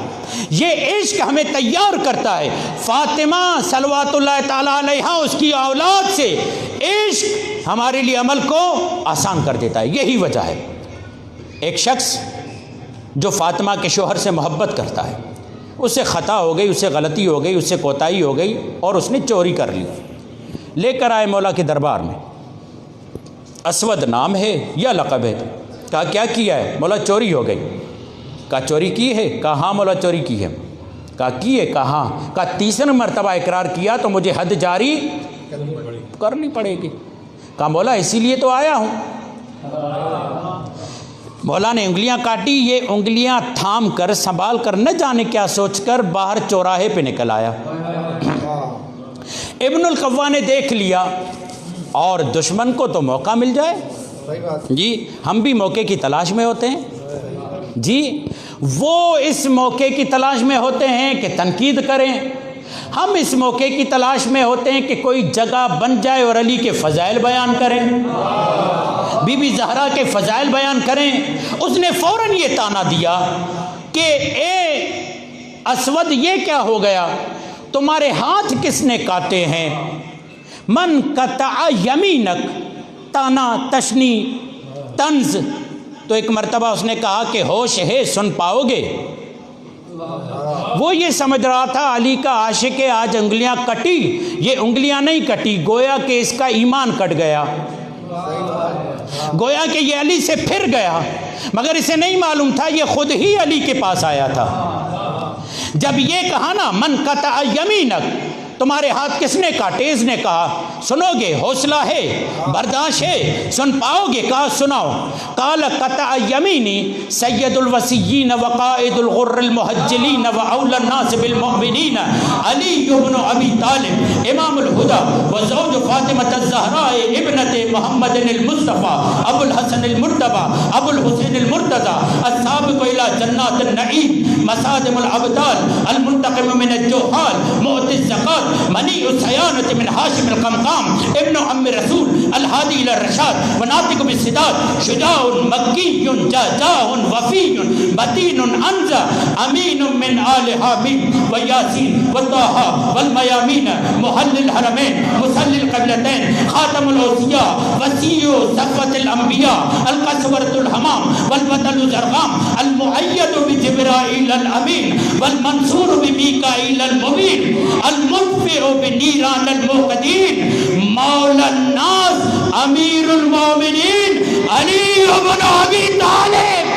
یہ عشق ہمیں تیار کرتا ہے۔ فاطمہ صلوات اللہ تعالی علیہا، اس کی اولاد سے عشق ہمارے لیے عمل کو آسان کر دیتا ہے، یہی وجہ ہے۔ ایک شخص جو فاطمہ کے شوہر سے محبت کرتا ہے، اس سے خطا ہو گئی، اس سے غلطی ہو گئی، اس سے کوتاہی ہو گئی اور اس نے چوری کر لی، لے کر آئے مولا کے دربار میں۔ اسود نام ہے یا لقب ہے؟ کہا کیا کیا ہے؟ مولا چوری ہو گئی۔ کہا چوری کی ہے؟ کہا ہاں مولا چوری کی ہے۔ کہا کی ہے؟ کہا ہاں۔ کہا تیسری مرتبہ اقرار کیا تو مجھے حد جاری کرنی پڑے گی۔ کہا مولا اسی لیے تو آیا ہوں۔ مولا نے انگلیاں کاٹی، یہ انگلیاں تھام کر سنبھال کر نہ جانے کیا سوچ کر باہر چوراہے پہ نکل آیا۔ ابن القوا نے دیکھ لیا، اور دشمن کو تو موقع مل جائے، جی ہم بھی موقع کی تلاش میں ہوتے ہیں، جی وہ اس موقع کی تلاش میں ہوتے ہیں کہ تنقید کریں، ہم اس موقع کی تلاش میں ہوتے ہیں کہ کوئی جگہ بن جائے اور علی کے فضائل بیان کریں، بی بی زہرا کے فضائل بیان کریں۔ اس نے فوراً یہ طعنہ دیا کہ اے اسود یہ کیا ہو گیا، تمہارے ہاتھ کس نے کاٹے ہیں؟ من قطع یمینک، طعنہ، تشنی، طنز۔ تو ایک مرتبہ اس نے کہا کہ ہوش ہے سن پاؤ گے۔ وہ یہ سمجھ رہا تھا علی کا عاشق ہے، آج انگلیاں کٹی، یہ انگلیاں نہیں کٹی، گویا کہ اس کا ایمان کٹ گیا، گویا کہ یہ علی سے پھر گیا، مگر اسے نہیں معلوم تھا یہ خود ہی علی کے پاس آیا تھا۔ جب یہ کہا نا من قطع یمینک، تمہارے ہاتھ کس نے کاٹے، اس نے کہا سنو گے، حوصلہ ہے، برداشت ہے، سن پاؤ گے؟ کہا سناؤ۔ قال قطع یمینی سید الوصیین وقائد الغر المحجلین واولی الناس بالمؤمنین علی بن ابی طالب امام الہدی وزوج فاطمۃ الزہراء ابنت محمد المصطفیٰ ابو الحسن المرتضی ابو الحسین المرتضی السابق الی جنات النعیم مسادم الابطال المنتقم من الجوحال معطی الزکاة منی السیانت من حاشم القمقام ابن ام رسول الہادی الی الرشاد وناطق بالصداد شجاع مکی جاجاع وفی متین انزا امین من آل حامیم ویاسین وطاہا والمیامین محل الحرمین مسل القبلتین خاتم الاوصیاء وسیع صفوت الانبیاء القصورۃ الحمام والبطل زرغام المؤید بجبرائیل الامین والمنصور بمیکائیل المبین المنفع بنیران الموقدین مولا الناس امیر المومنین علی بن ابی طالب۔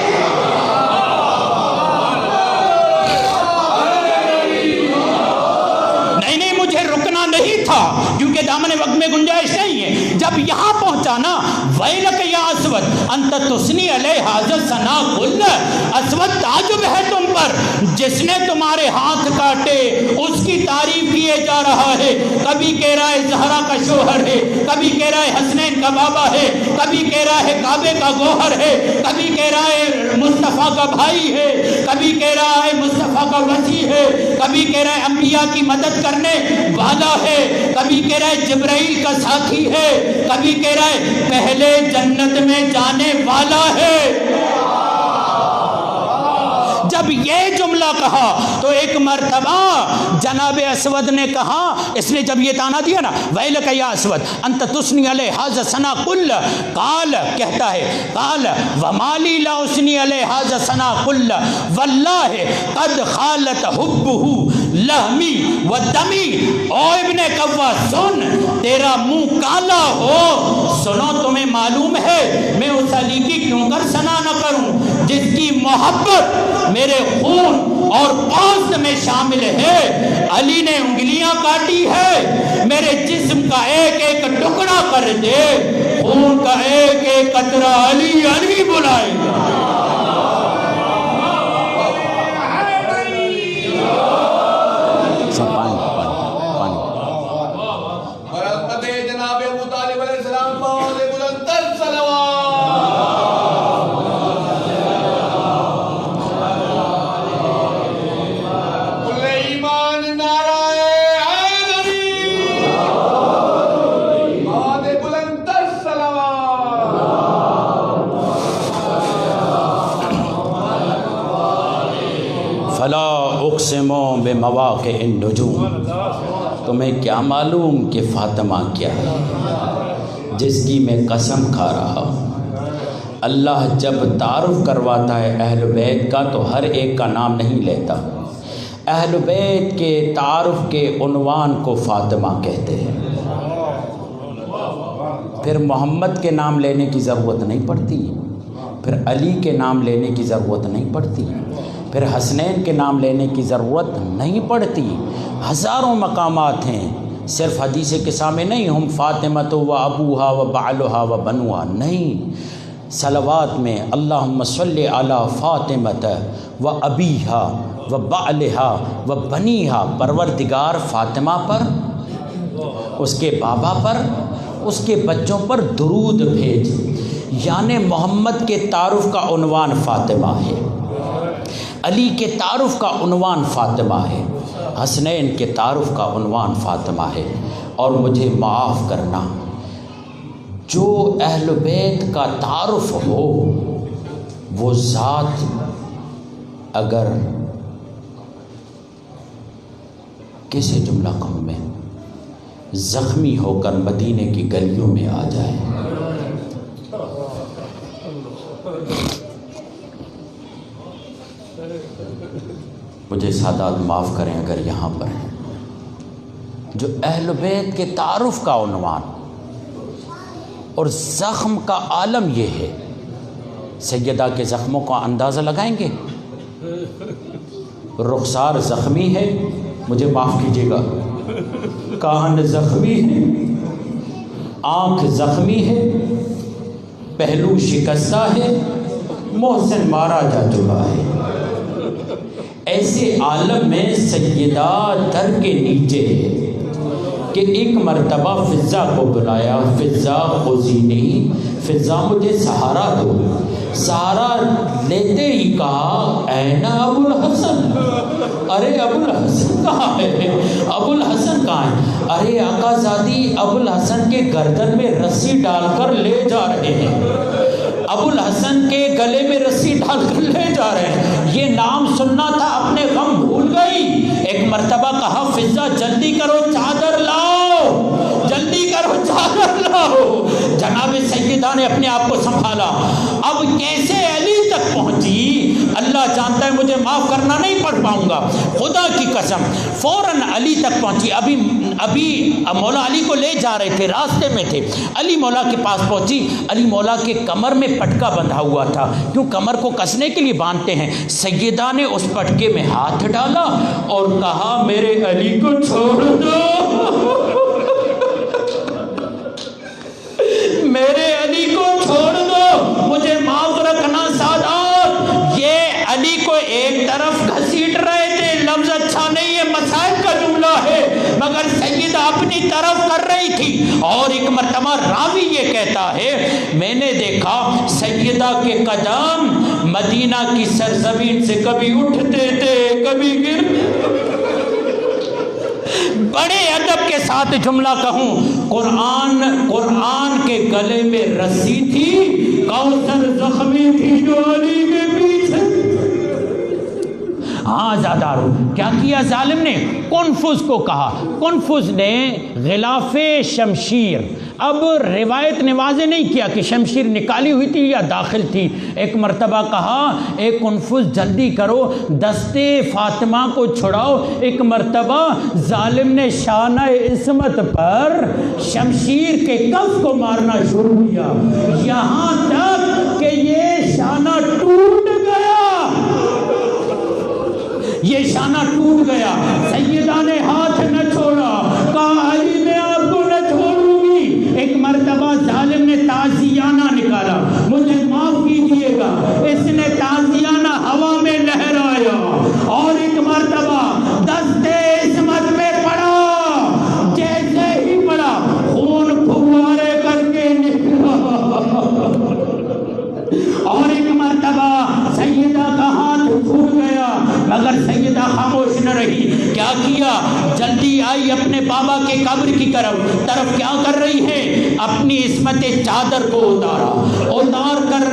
نہیں مجھے رکنا نہیں تھا، کیونکہ دامن وقت میں گنجائش نہیں ہے۔ جب یہاں پہنچا نا ویلک یا اسود انت تثنی علیہ ھذا الثناء کلہ، اسود تعجب ہے تم پر، جس نے تمہارے ہاتھ کاٹے اس کی تعریف کیے جا رہا ہے، کبھی کہہ رہا ہے زہرا کا شوہر ہے، کبھی کہہ رہا ہے حسنین کا بابا ہے، کبھی کہہ رہا ہے کعبے کا گوہر ہے، کبھی کہہ رہا ہے مصطفیٰ کا بھائی ہے، کبھی کہہ رہا ہے مصطفیٰ کا وصی ہے، کبھی کہہ رہا ہے انبیاء کی مدد کرنے والا ہے، کبھی کہہ رہا ہے جبرائیل کا ساتھی ہے، کبھی کہہ رہا ہے پہلے جنت میں جانے والا ہے۔ جب یہ جملہ کہا تو ایک مرتبہ جناب اسود نے کہا، اس نے جب یہ طعنہ دیا نا ویلک یا اسود انت تثنی علیہ ھذا الثناء کلہ، قال کہتا ہے قال وما لی لا اثنی علیہ ھذا الثناء کلہ واللہ قد خالت حبہ لہمی و دمی۔ او ابن قوا سن، تیرا منہ کالا ہو، سنو تمہیں معلوم ہے میں اس علی کی کیوں کر ثنا نہ کروں جس کی محبت میرے خون اور گوشت میں شامل ہے۔ علی نے انگلیاں کاٹی ہے، میرے جسم کا ایک ایک ٹکڑا کر دے، خون کا ایک ایک قطرہ علی علی بلائے گا۔ فلا اقسم بمواقع النجوم، تمہیں کیا معلوم کہ فاطمہ کیا ہے جس کی میں قسم کھا رہا ہوں۔ اللہ جب تعارف کرواتا ہے اہل بیت کا تو ہر ایک کا نام نہیں لیتا. اہل بیت کے تعارف کے عنوان کو فاطمہ کہتے ہیں. پھر محمد کے نام لینے کی ضرورت نہیں پڑتی، پھر علی کے نام لینے کی ضرورت نہیں پڑتی، پھر حسنین کے نام لینے کی ضرورت نہیں پڑتی. ہزاروں مقامات ہیں، صرف حدیث قصہ میں نہیں ہم فاطمہ و ابوہا و بعلہا و بنوہا نہیں. صلوات میں اللہم صلی علی فاطمہ و ابیہا و بعلہا و بنیہا، پروردگار فاطمہ پر، اس کے بابا پر، اس کے بچوں پر درود بھیج. یعنی محمد کے تعارف کا عنوان فاطمہ ہے، علی کے تعارف کا عنوان فاطمہ ہے، حسنین کے تعارف کا عنوان فاطمہ ہے. اور مجھے معاف کرنا، جو اہل بیت کا تعارف ہو وہ ذات اگر کسی جملہ کہوں میں زخمی ہو کر مدینے کی گلیوں میں آ جائے، مجھے سادات معاف کریں اگر یہاں پر ہیں، جو اہل بیت کے تعارف کا عنوان اور زخم کا عالم یہ ہے. سیدہ کے زخموں کا اندازہ لگائیں گے. رخسار زخمی ہے، مجھے معاف کیجیے گا، کان زخمی ہے، آنکھ زخمی ہے، پہلو شکستہ ہے، محسن مارا جا چکا ہے. ایسے عالم میں سیدہ در کے نیچے ہے کہ ایک مرتبہ فضا کو بلایا، فضا خذینی، فضا مجھے سہارا دو. سہارا لیتے ہی کہا این ابو الحسن، ارے ابو الحسن کہاں ہے، ابو الحسن کہاں ہے؟ ارے آقا زادی ابو الحسن کے گردن میں رسی ڈال کر لے جا رہے ہیں، ابو الحسن کے گلے میں رسی ڈال کر لے جا رہے ہیں. یہ نام سننا تھا، اپنے غم بھول گئی. ایک مرتبہ کہا فضا جلدی کرو چادر لاؤ، جلدی کرو چادر لاؤ. جناب سیدہ نے اپنے آپ کو سنبھالا. اب کیسے علی تک پہنچی اللہ جانتا ہے، مجھے معاف کرنا نہیں پڑھ پاؤں گا خدا کی قسم. فوراً علی تک پہنچی. ابھی مولا علی کو لے جا رہے تھے، راستے میں تھے، علی مولا کے پاس پہنچی. علی مولا کے کمر میں پٹکا بندھا ہوا تھا، کیوں کمر کو کسنے کے لیے باندھتے ہیں. سیدہ نے اس پٹکے میں ہاتھ ڈالا اور کہا میرے علی کو چھوڑ دو، میرے علی کو چھوڑ دو، مجھے معاف رکھنا سادات. یہ علی کو ایک طرف گھسیٹ رہے تھے، لفظ اچھا نہیں ہے، مسائل کا جملہ ہے، مگر سیدہ اپنی طرف کر رہی تھی. اور ایک مرتبہ راوی یہ کہتا ہے میں نے دیکھا سیدہ کے قدم مدینہ کی سرزمین سے کبھی اٹھتے تھے کبھی گرتے. بڑے ادب کے ساتھ جملہ کہوں، قرآن کے گلے میں رسی تھی، کوثر زخمی تھی جو علی کے پیچھے. ہاں زادارو کیا کیا ظالم نے؟ کنفذ کو کہا. کنفذ نے غلاف شمشیر، اب روایت نے واضح نہیں کیا کہ شمشیر نکالی ہوئی تھی یا داخل تھی. ایک مرتبہ کہا اے کنفذ جلدی کرو، دستے فاطمہ کو چھڑاؤ. ایک مرتبہ ظالم نے شانہ عصمت پر شمشیر کے کف کو مارنا شروع کیا، یہاں تک کہ یہ شانہ ٹوٹ گیا، یہ شانہ ٹوٹ گیا. سیدہ نے ہاتھ نہ چھوڑا، کہا علی میں آپ کو نہ چھوڑوں گی. ایک مرتبہ ظالم نے تازیانہ نکالا، مجھے معاف کیجیے گا، اس نے تازیانہ ہوا میں لہرایا اور ایک مرتبہ دستے عصمت میں پڑا. جیسے ہی پڑا خون پھوارے کر کے نکلا. اور ایک مرتبہ سیدہ کا ہاتھ چھوٹ گیا، مگر سیدہ خاموش نہ رہی. کیا کیا؟ جلدی آئی اپنے بابا کے قبر کی طرف. کیا کر رہی ہے؟ اپنی عصمت چادر کو اتار کر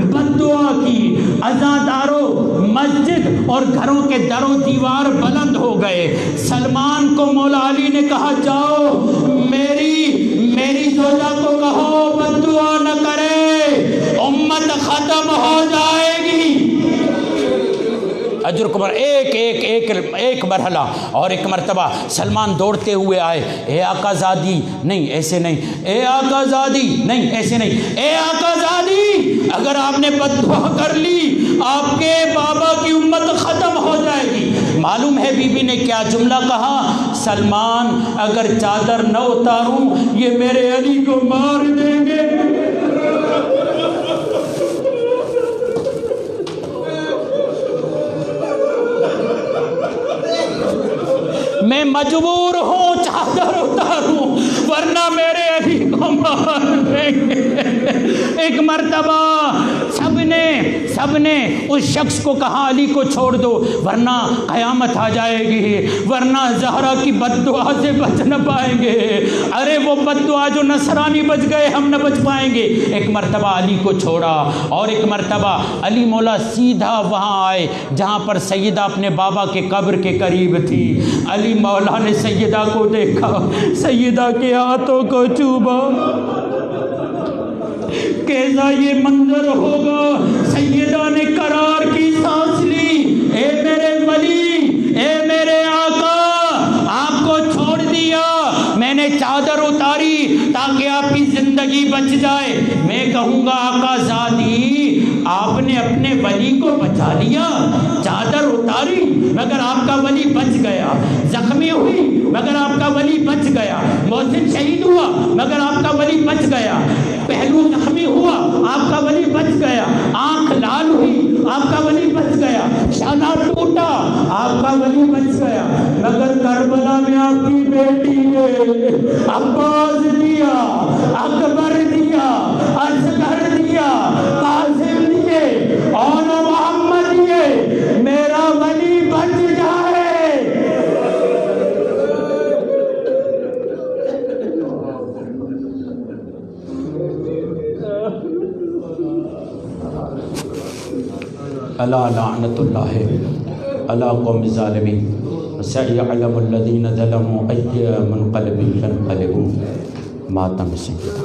بد دعا کی. عزادارو مسجد اور گھروں کے در و دیوار بلند ہو گئے. سلمان کو مولا علی نے کہا جاؤ میری زوجہ کو کہو بد دعا نہ کرے، امت ختم ہو جائے گی۔ اجر کو ایک مرحلہ اور ایک مرتبہ سلمان دوڑتے ہوئے آئے، اے آقا زادی، نہیں ایسے نہیں، اے آقا زادی، نہیں ایسے نہیں، اے آقا زادی، اگر آپ نے بد دعا کر لی آپ کے بابا کی امت ختم ہو جائے گی۔ معلوم ہے بی بی نے کیا جملہ کہا؟ سلمان اگر چادر نہ اتاروں یہ میرے علی کو مار دیں گے۔ میں مجبور ہوں چادر اتاروں ورنہ میرے علی کو مار دیں گے۔ ایک مرتبہ سب نے اس شخص کو کہا علی کو چھوڑ دو ورنہ قیامت آ جائے گی، ورنہ زہرا کی بد دعا سے بچ نہ پائیں گے۔ ارے وہ بد دعا جو نصرانی بچ گئے ہم نہ بچ پائیں گے۔ ایک مرتبہ علی کو چھوڑا اور ایک مرتبہ علی مولا سیدھا وہاں آئے جہاں پر سیدہ اپنے بابا کے قبر کے قریب تھی۔ علی مولا نے سیدہ کو دیکھا، سیدہ کے ہاتھوں کو چوما، کیسا یہ منظر ہوگا۔ سیدہ نے قرار کی سانس لی، اے میرے ولی، اے میرے آقا، آپ کو چھوڑ دیا، میں نے چادر اتاری تاکہ آپ کی زندگی بچ جائے۔ میں کہوں گا آقا زادی آپ نے اپنے ولی کو بچا لیا، چادر اتاری مگر آپ کا ولی بچ گیا، زخمی ہوئی مگر آپ کا ولی بچ گیا، محسن شہید ہوا مگر آپ کا ولی بچ گیا، پہلو زخمی ہوا آپ کا ولی بچ گیا، آنکھ لال ہوئی آپ کا ولی بچ گیا، شانہ ٹوٹا آپ کا ولی بچ گیا، مگر کربلا میں آپ کی بیٹی نے عباس دیا، اکبر دیا، اصغر دیا، قاسم دیے اور محمد دیے، میرا ولی بچ جائے۔ الا لعنت اللہ علی قوم الظالمین سیعلم الذین ظلموا ای منقلب ینقلبون۔ ماتم سیدہ